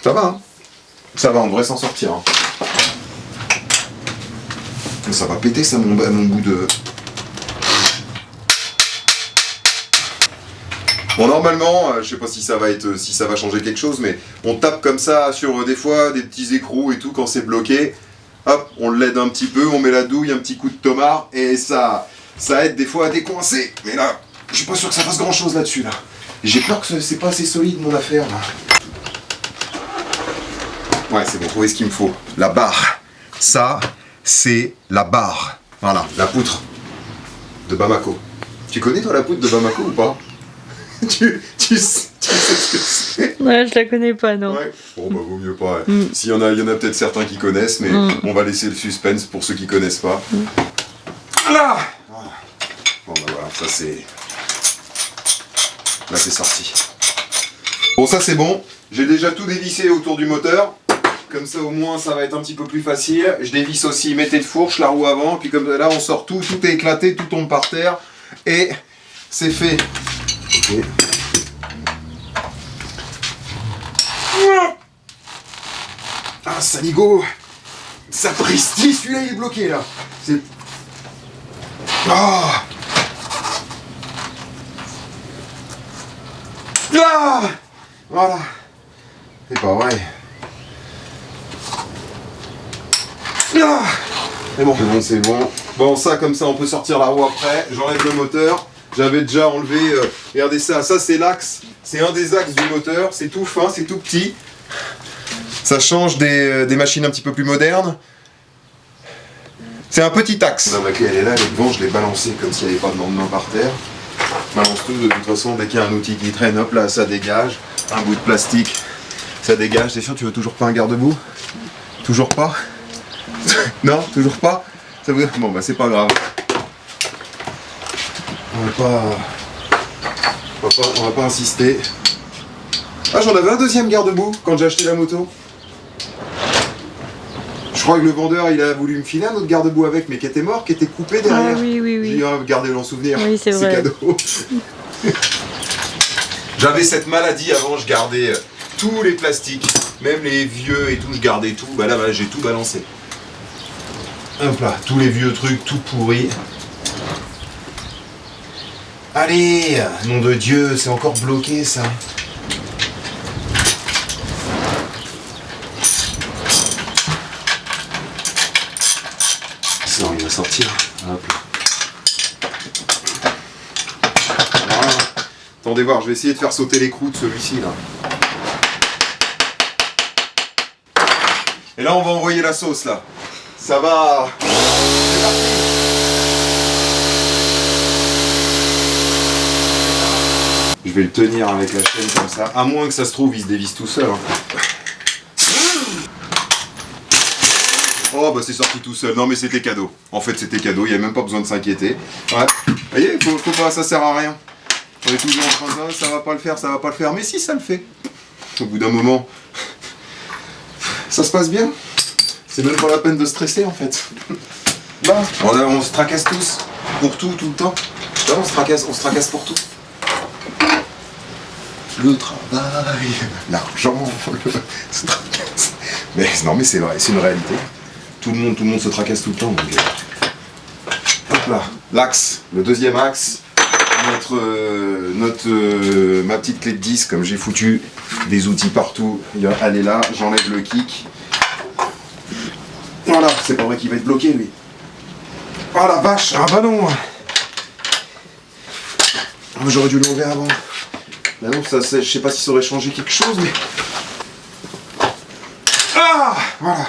ça va, hein. Ça va, on devrait s'en sortir. Hein. Ça va péter ça mon bout de... Bon normalement, je sais pas si ça va changer quelque chose, mais on tape comme ça sur des fois des petits écrous et tout quand c'est bloqué. Hop, on l'aide un petit peu, on met la douille, un petit coup de tomard, et ça aide des fois à décoincer. Mais là, je suis pas sûr que ça fasse grand chose là-dessus là. J'ai peur que c'est pas assez solide mon affaire là. Ouais, c'est bon, trouver ce qu'il me faut. La barre. Ça, c'est la barre. Voilà, la poutre de Bamako. Tu connais toi la poutre de Bamako ou pas? tu sais ce que c'est? Ouais, je la connais pas, non. Ouais. Bon, bah, vaut mieux pas. Ouais. S'il y en a peut-être certains qui connaissent, mais on va laisser le suspense pour ceux qui connaissent pas. Là bon, bah voilà, ça c'est... Là, c'est sorti. Bon, ça c'est bon. J'ai déjà tout dévissé autour du moteur. Comme ça, au moins, ça va être un petit peu plus facile. Je dévisse aussi, mettez de fourche, la roue avant. Puis comme là, on sort tout est éclaté, tout tombe par terre. Et c'est fait. Okay. Ah, saligo! Sapristi, celui-là il est bloqué là! C'est. Oh! Ah! Voilà! C'est pas vrai! Ah! C'est bon, c'est bon. Bon, ça comme ça on peut sortir la roue après. J'enlève le moteur. J'avais déjà enlevé, regardez ça c'est l'axe, c'est un des axes du moteur, c'est tout fin, c'est tout petit. Ça change des machines un petit peu plus modernes. C'est un petit axe. Ma clé elle est là, elle est devant, je l'ai balancée comme s'il n'y avait pas de lendemain par terre. Je balance tout, de toute façon, dès qu'il y a un outil qui traîne, hop là, ça dégage. Un bout de plastique, ça dégage. T'es sûr, tu veux toujours pas un garde-boue? Toujours pas? Non, toujours pas? Ça veut dire... Bon bah c'est pas grave. On va pas insister. Ah, j'en avais un deuxième garde-boue quand j'ai acheté la moto. Je crois que le vendeur il a voulu me filer un autre garde-boue avec, mais qui était mort, qui était coupé derrière. Ah oui. J'ai dit, gardez-le en souvenir. Oui, c'est vrai. Cadeau. J'avais cette maladie avant, je gardais tous les plastiques, même les vieux et tout, je gardais tout. Bah là, j'ai tout balancé. Hop là, tous les vieux trucs, tout pourri. Allez, nom de Dieu, c'est encore bloqué ça. Ça, il va sortir. Hop. Voilà. Attendez voir, je vais essayer de faire sauter l'écrou de celui-ci là. Et là, on va envoyer la sauce là. Ça va. C'est parti. Je vais le tenir avec la chaîne comme ça, à moins que ça se trouve, il se dévisse tout seul. Hein. Oh bah c'est sorti tout seul, non mais c'était cadeau. En fait c'était cadeau, il n'y avait même pas besoin de s'inquiéter. Ouais, vous voyez, faut pas, ça sert à rien. On est toujours en train de ça va pas le faire, ça va pas le faire, mais si ça le fait. Au bout d'un moment, ça se passe bien. C'est même pas la peine de stresser en fait. Bah, on se tracasse tous, pour tout, tout le temps. Là, on se tracasse pour tout. Le travail, l'argent, le tracasse. Mais non, mais c'est vrai, c'est une réalité. Tout le monde se tracasse tout le temps. Donc, hop là, l'axe, le deuxième axe, ma petite clé de 10, comme j'ai foutu des outils partout, elle est là, j'enlève le kick. Voilà, c'est pas vrai qu'il va être bloqué lui. Oh la vache, ah bah non. J'aurais dû l'enlever avant. Bah non, ça, je sais pas si ça aurait changé quelque chose, mais... Ah, voilà.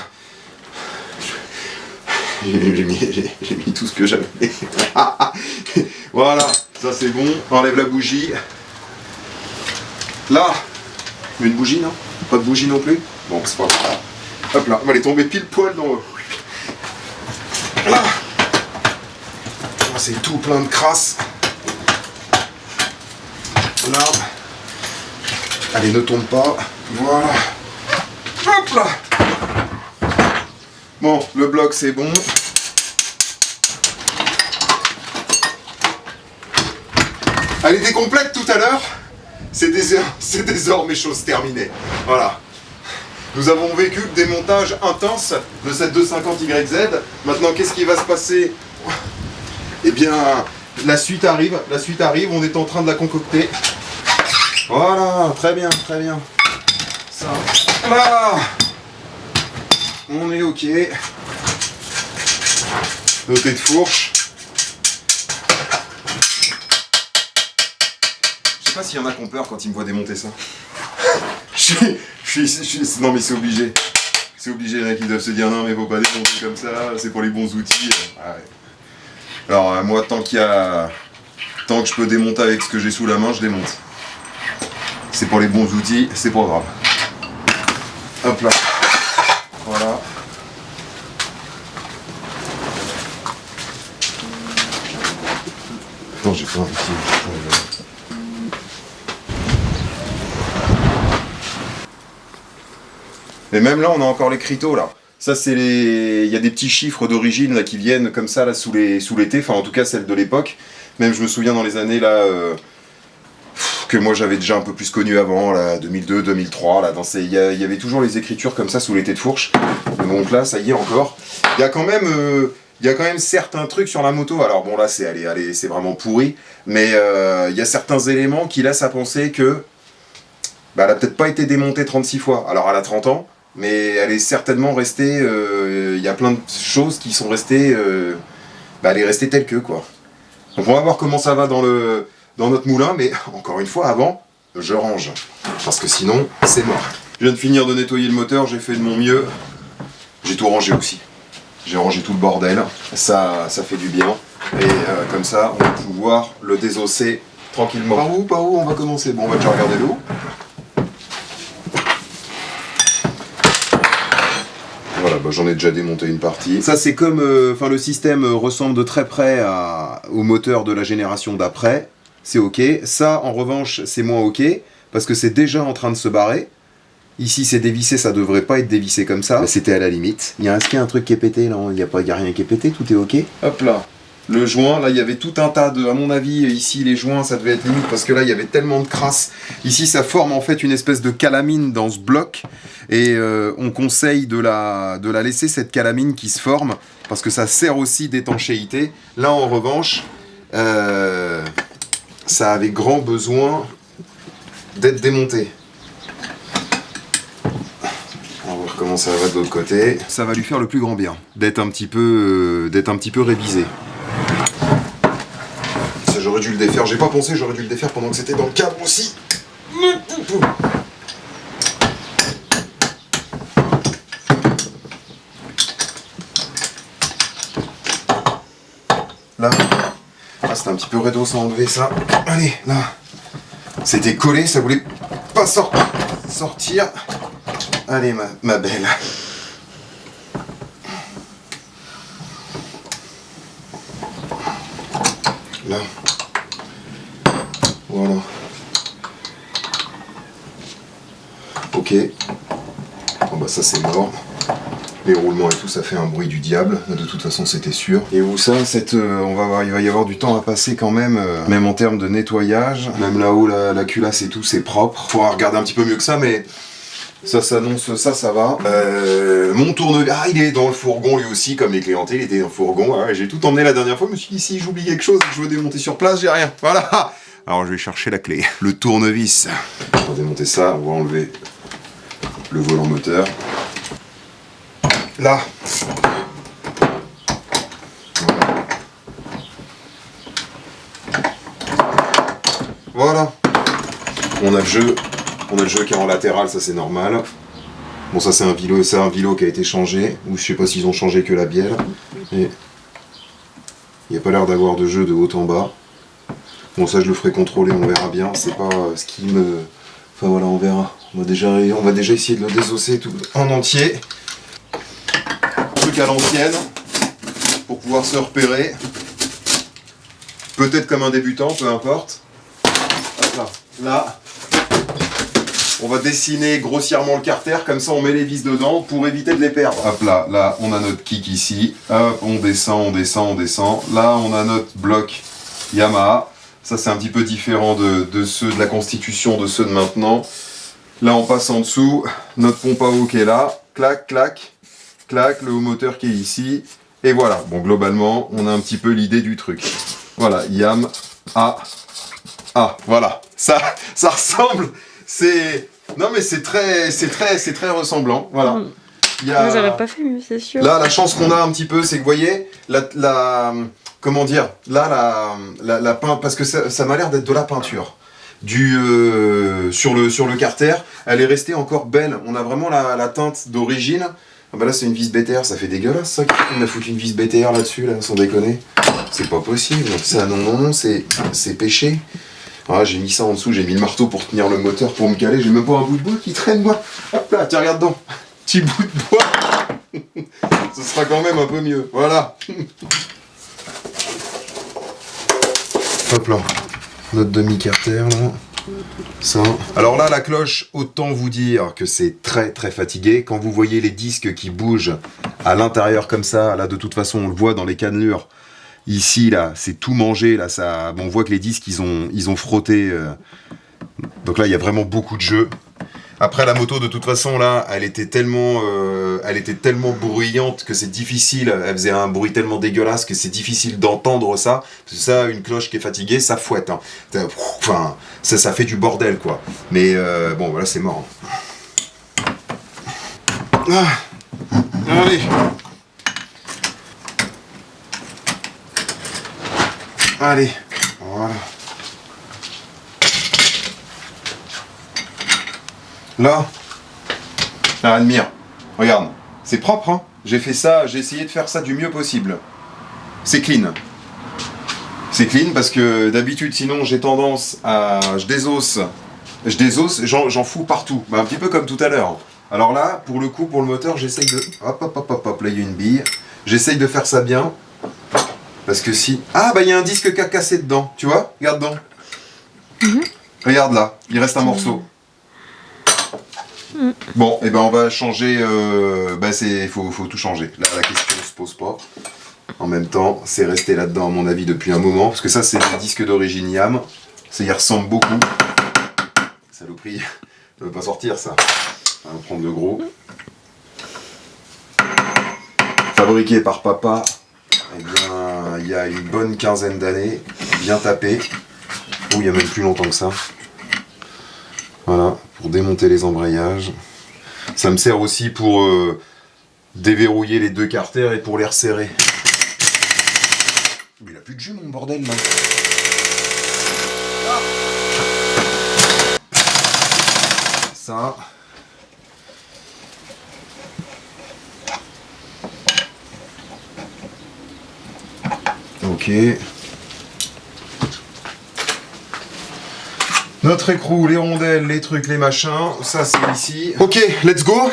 J'ai mis tout ce que j'avais. Voilà, ça c'est bon. Enlève la bougie. Là, une bougie, non? Pas de bougie non plus? Bon, c'est pas grave. Hop là, on va aller tomber pile poil dans... Là. Oh, c'est tout plein de crasse. Là. Allez, ne tombe pas. Voilà. Hop là. Bon, le bloc c'est bon. Elle était complète tout à l'heure. C'est désormais chose terminée. Voilà. Nous avons vécu le démontage intense de cette 250YZ. Maintenant, qu'est-ce qui va se passer? Eh bien, la suite arrive. On est en train de la concocter. Voilà, très bien, très bien. Ça, là, on est ok. Noté de fourche. Je sais pas s'il y en a qui ont peur quand ils me voient démonter ça. Non mais c'est obligé. C'est obligé, il y en a qui doivent se dire non mais faut pas démonter comme ça, c'est pour les bons outils. Ah ouais. Alors moi tant que je peux démonter avec ce que j'ai sous la main, je démonte. C'est pour les bons outils, c'est pas grave. Hop là. Voilà. Non, j'ai pas un outil. Et même là, on a encore les criteaux là. Ça, c'est les... Il y a des petits chiffres d'origine là qui viennent comme ça là sous l'été. Enfin, en tout cas, celles de l'époque. Même, je me souviens dans les années là que moi j'avais déjà un peu plus connu avant, là, 2002, 2003. Là, il y avait toujours les écritures comme ça sous l'été de fourche. Donc là, ça y est encore. Il y a quand même certains trucs sur la moto. Alors bon, là, c'est vraiment pourri. Mais il y a certains éléments qui laissent à penser que elle a peut-être pas été démontée 36 fois. Alors, elle a 30 ans. Mais elle est certainement restée, y a plein de choses qui sont restées, elle est restée telle que quoi. Donc on va voir comment ça va dans notre moulin, mais encore une fois avant, je range. Parce que sinon, c'est mort. Je viens de finir de nettoyer le moteur, j'ai fait de mon mieux. J'ai tout rangé aussi. J'ai rangé tout le bordel, ça fait du bien. Et comme ça, on va pouvoir le désosser tranquillement. Par où on va commencer? Bon, on va déjà regarder l'eau. Voilà, j'en ai déjà démonté une partie. Ça c'est comme, le système ressemble de très près au moteur de la génération d'après. C'est ok. Ça en revanche c'est moins ok, parce que c'est déjà en train de se barrer. Ici c'est dévissé, ça devrait pas être dévissé comme ça. C'était à la limite. Est-ce qu'il y a un truc qui est pété là? Il y a rien qui est pété, tout est ok. Hop là. Le joint, là il y avait tout un tas à mon avis, ici les joints ça devait être limite parce que là il y avait tellement de crasse. Ici ça forme en fait une espèce de calamine dans ce bloc et on conseille de la laisser cette calamine qui se forme parce que ça sert aussi d'étanchéité. Là en revanche, ça avait grand besoin d'être démonté. On va voir comment ça va de l'autre côté. Ça va lui faire le plus grand bien, d'être un petit peu révisé. Ça, j'aurais dû le défaire, j'ai pas pensé, j'aurais dû le défaire pendant que c'était dans le cadre aussi. Là, ah, c'était un petit peu raido sans enlever ça. Allez, là, c'était collé, ça voulait pas sortir. Allez, ma belle. Là. Voilà. Ok. Bon bah ça c'est mort. Les roulements et tout, ça fait un bruit du diable. De toute façon, c'était sûr. Et où ça, il va y avoir du temps à passer quand même, même en termes de nettoyage. Même là-haut, la culasse et tout, c'est propre. Faudra regarder un petit peu mieux que ça, mais ça s'annonce, ça va. Mon tournevis, il est dans le fourgon lui aussi, comme les clientèles, il était dans le fourgon. Ah, j'ai tout emmené la dernière fois. Je me suis dit, si j'oublie quelque chose, je veux démonter sur place, j'ai rien. Voilà. Alors je vais chercher la clé. Le tournevis. On va démonter ça, on va enlever le volant moteur. Là. Voilà. On a le jeu qui est en latéral, ça c'est normal. Bon, ça c'est un vilo qui a été changé, ou je sais pas s'ils ont changé que la bielle. Et il n'y a pas l'air d'avoir de jeu de haut en bas. Bon, ça je le ferai contrôler, on verra bien. C'est pas ce qui me... Enfin voilà, on verra. On va déjà essayer de le désosser tout en entier. Truc à l'ancienne, pour pouvoir se repérer. Peut-être comme un débutant, peu importe. Hop là, on va dessiner grossièrement le carter, comme ça on met les vis dedans pour éviter de les perdre. Hop là, on a notre kick ici. Hop, on descend. Là, on a notre bloc Yamaha. Ça, c'est un petit peu différent de ceux de la constitution de ceux de maintenant. Là, on passe en dessous. Notre pompe à eau qui est là. Clac, clac, clac. Le haut moteur qui est ici. Et voilà. Bon, globalement, on a un petit peu l'idée du truc. Voilà, Yamaha. Voilà. Ça ressemble. Non, mais c'est très ressemblant. Voilà. Moi, j'aurais pas fait mieux, c'est sûr. Là, la chance qu'on a un petit peu, c'est que vous voyez, comment dire, là, la peinture, parce que ça m'a l'air d'être de la peinture. Sur le carter, elle est restée encore belle. On a vraiment la teinte d'origine. Ah bah là, c'est une vis BTR, ça fait dégueulasse, ça. On a foutu une vis BTR là-dessus, là, sans déconner. C'est pas possible. Ça, non, c'est péché. Ah, j'ai mis ça en dessous, j'ai mis le marteau pour tenir le moteur, pour me caler. J'ai même pas un bout de bois qui traîne, moi. Hop là, tiens, regarde donc. Petit bout de bois. Ce sera quand même un peu mieux. Voilà. Hop là. Notre demi-carter, là. Ça. Alors là, la cloche, autant vous dire que c'est très très fatigué. Quand vous voyez les disques qui bougent à l'intérieur comme ça, là de toute façon on le voit dans les cannelures. Ici là, c'est tout mangé là. Ça, bon, on voit que les disques ils ont frotté. Donc là, il y a vraiment beaucoup de jeu. Après la moto, de toute façon là, elle était tellement bruyante que c'est difficile. Elle faisait un bruit tellement dégueulasse que c'est difficile d'entendre ça. Parce que ça, une cloche qui est fatiguée, ça fouette. Hein. Enfin, ça fait du bordel quoi. Mais bon, voilà, c'est mort. Allez. Allez, voilà. Là, admire, regarde, c'est propre, hein. J'ai fait ça, j'ai essayé de faire ça du mieux possible. C'est clean. C'est clean parce que d'habitude, sinon, j'ai tendance à... Je désosse, j'en fous partout. Bah, un petit peu comme tout à l'heure. Alors là, pour le coup, pour le moteur, j'essaye de... Hop, là, il y a une bille. J'essaye de faire ça bien. Parce que si... Ah, bah, il y a un disque qui a cassé dedans. Tu vois? Regarde dedans. Regarde là, il reste un morceau. Bon, et ben on va changer, faut tout changer. Là, la question ne se pose pas. En même temps, c'est resté là-dedans à mon avis depuis un moment, parce que ça c'est des disques d'origine Yam, ça y ressemble beaucoup. Saloperie, ça veut pas sortir ça. On va prendre le gros. Fabriqué par papa, eh bien, il y a une bonne quinzaine d'années, bien tapé. Oh, il y a même plus longtemps que ça. Voilà, pour démonter les embrayages. Ça me sert aussi pour déverrouiller les deux carters et pour les resserrer. Il a plus de jus, mon bordel, là. Ça. Ok. Notre écrou, les rondelles, les trucs, les machins, ça c'est ici. Ok, let's go.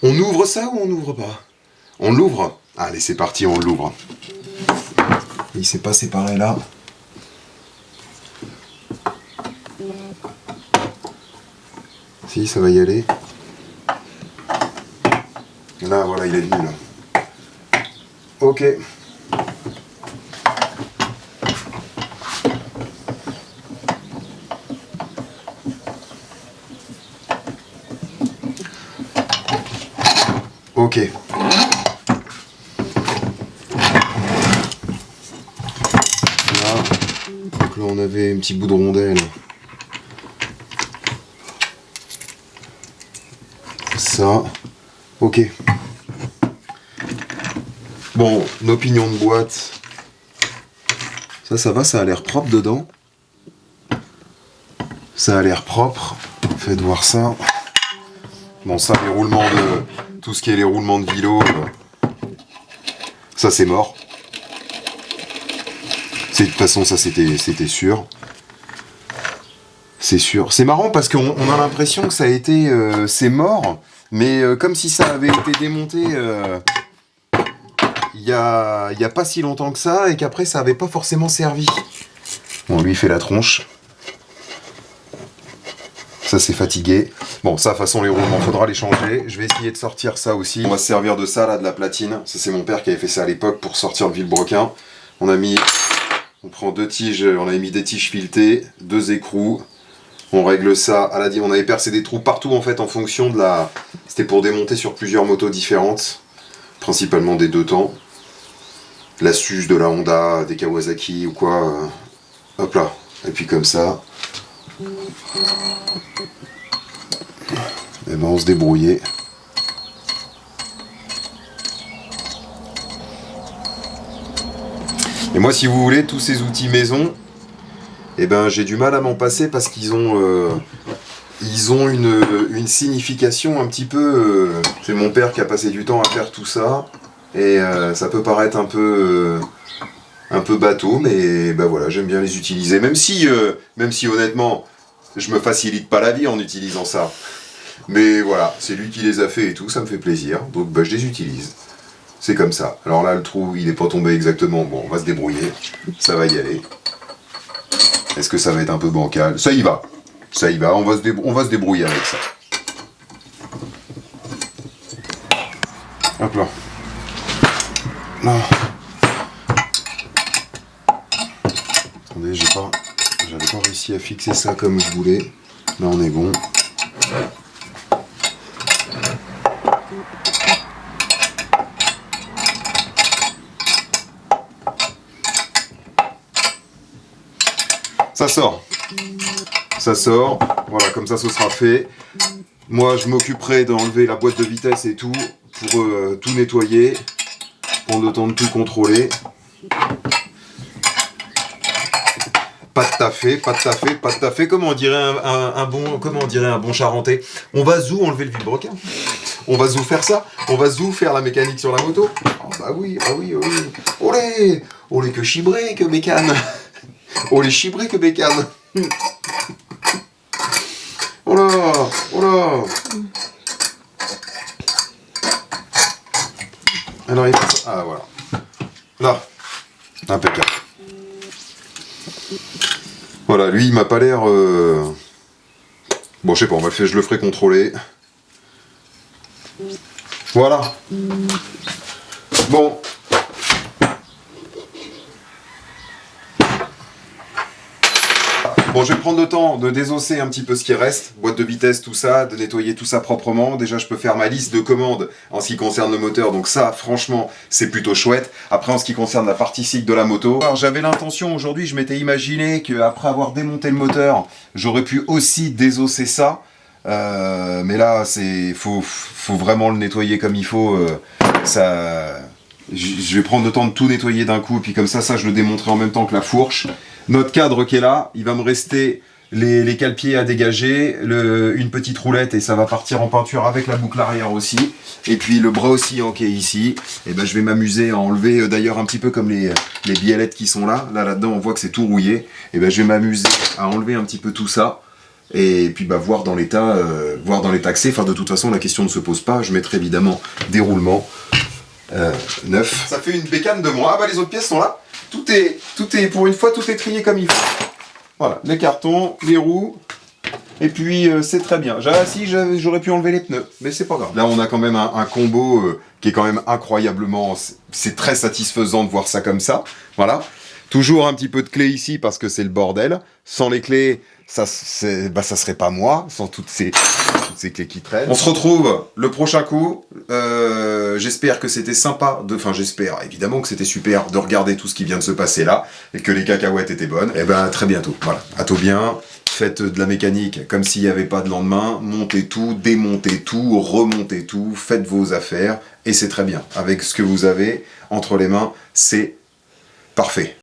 On ouvre ça ou on n'ouvre pas? On l'ouvre? Allez, c'est parti, on l'ouvre. Il s'est passé par là. Si, ça va y aller. Là, voilà, il est venu là. Ok. Ok. Là, donc là on avait un petit bout de rondelle. Ça. Ok. Bon, nos pignons de boîte. Ça va, ça a l'air propre dedans. Ça a l'air propre. Faites voir ça. Bon, ça, les roulements de... Tout ce qui est les roulements de vilo, ça c'est mort. De toute façon, ça c'était sûr. C'est sûr. C'est marrant parce qu'on a l'impression que ça a été... c'est mort, mais comme si ça avait été démonté il y a pas si longtemps que ça, et qu'après ça avait pas forcément servi. Bon, lui il fait la tronche. Ça c'est fatigué. Bon, ça de toute façon les roulements faudra les changer. Je vais essayer de sortir ça aussi. On va se servir de ça là, de la platine. Ça c'est mon père qui avait fait ça à l'époque pour sortir le vilebrequin. On prend deux tiges, on avait mis des tiges filetées, deux écrous. On règle ça à la... On avait percé des trous partout en fait en fonction de la... C'était pour démonter sur plusieurs motos différentes. Principalement des deux temps. La SUS, de la Honda, des Kawasaki ou quoi. Hop là. Et puis comme ça. Et ben on se débrouillait. Et moi, si vous voulez, tous ces outils maison, eh ben j'ai du mal à m'en passer parce qu'ils ont une signification un petit peu... c'est mon père qui a passé du temps à faire tout ça, et ça peut paraître un peu bateau, mais ben voilà, j'aime bien les utiliser, même si honnêtement, je me facilite pas la vie en utilisant ça. Mais voilà, c'est lui qui les a fait et tout, ça me fait plaisir, donc ben, je les utilise. C'est comme ça. Alors là, le trou, il n'est pas tombé exactement. Bon, on va se débrouiller. Ça va y aller. Est-ce que ça va être un peu bancal? Ça y va. Ça y va. On va se débrouiller avec ça. Hop là. Là. Attendez, j'avais pas réussi à fixer ça comme je voulais. Là, on est bon. Ça sort, voilà, comme ça ce sera fait. Moi je m'occuperai d'enlever la boîte de vitesse et tout, pour tout nettoyer, prendre le temps de tout contrôler. Pas de taffé, comment on dirait un bon charentais. On va enlever le vilebrequin. On va faire ça, on va faire la mécanique sur la moto. Oh, bah oui. Olé que chibré que bécane. Olé chibré que bécane. Oh là. Alors il passe... Ah voilà. Là. Impeccable. Voilà, lui il m'a pas l'air... Bon je sais pas, je le ferai contrôler. Voilà. Bon. Bon, je vais prendre le temps de désosser un petit peu ce qui reste, boîte de vitesse, tout ça, de nettoyer tout ça proprement. Déjà, je peux faire ma liste de commandes en ce qui concerne le moteur, donc ça, franchement, c'est plutôt chouette. Après, en ce qui concerne la partie cycle de la moto, alors j'avais l'intention aujourd'hui, je m'étais imaginé qu'après avoir démonté le moteur, j'aurais pu aussi désosser ça. Mais là, faut vraiment le nettoyer comme il faut. Je vais prendre le temps de tout nettoyer d'un coup, et puis comme ça, je le démonterai en même temps que la fourche. Notre cadre qui est là, il va me rester les cale-pieds à dégager, une petite roulette, et ça va partir en peinture avec la boucle arrière aussi. Et puis le bras oscillant qui est ici, et ben je vais m'amuser à enlever, d'ailleurs un petit peu comme les biellettes qui sont là. Là-dedans, on voit que c'est tout rouillé. Et ben je vais m'amuser à enlever un petit peu tout ça. Et puis bah, voir dans l'état que c'est. Enfin, de toute façon, la question ne se pose pas. Je mettrai évidemment des roulements neufs. Ça fait une bécane de moi. Ah bah les autres pièces sont là. Tout est pour une fois, tout est trié comme il faut. Voilà, les cartons, les roues. Et puis c'est très bien. J'aurais pu enlever les pneus, mais c'est pas grave. Là, on a quand même un combo qui est quand même incroyablement. C'est très satisfaisant de voir ça comme ça. Voilà. Toujours un petit peu de clés ici parce que c'est le bordel. Sans les clés, ça serait pas moi, sans toutes ces clés qui traînent. On se retrouve le prochain coup. J'espère que c'était sympa. J'espère évidemment que c'était super de regarder tout ce qui vient de se passer là et que les cacahuètes étaient bonnes. Et ben très bientôt. Voilà. À tout bien. Faites de la mécanique comme s'il n'y avait pas de lendemain. Montez tout, démontez tout, remontez tout. Faites vos affaires et c'est très bien. Avec ce que vous avez entre les mains, c'est parfait.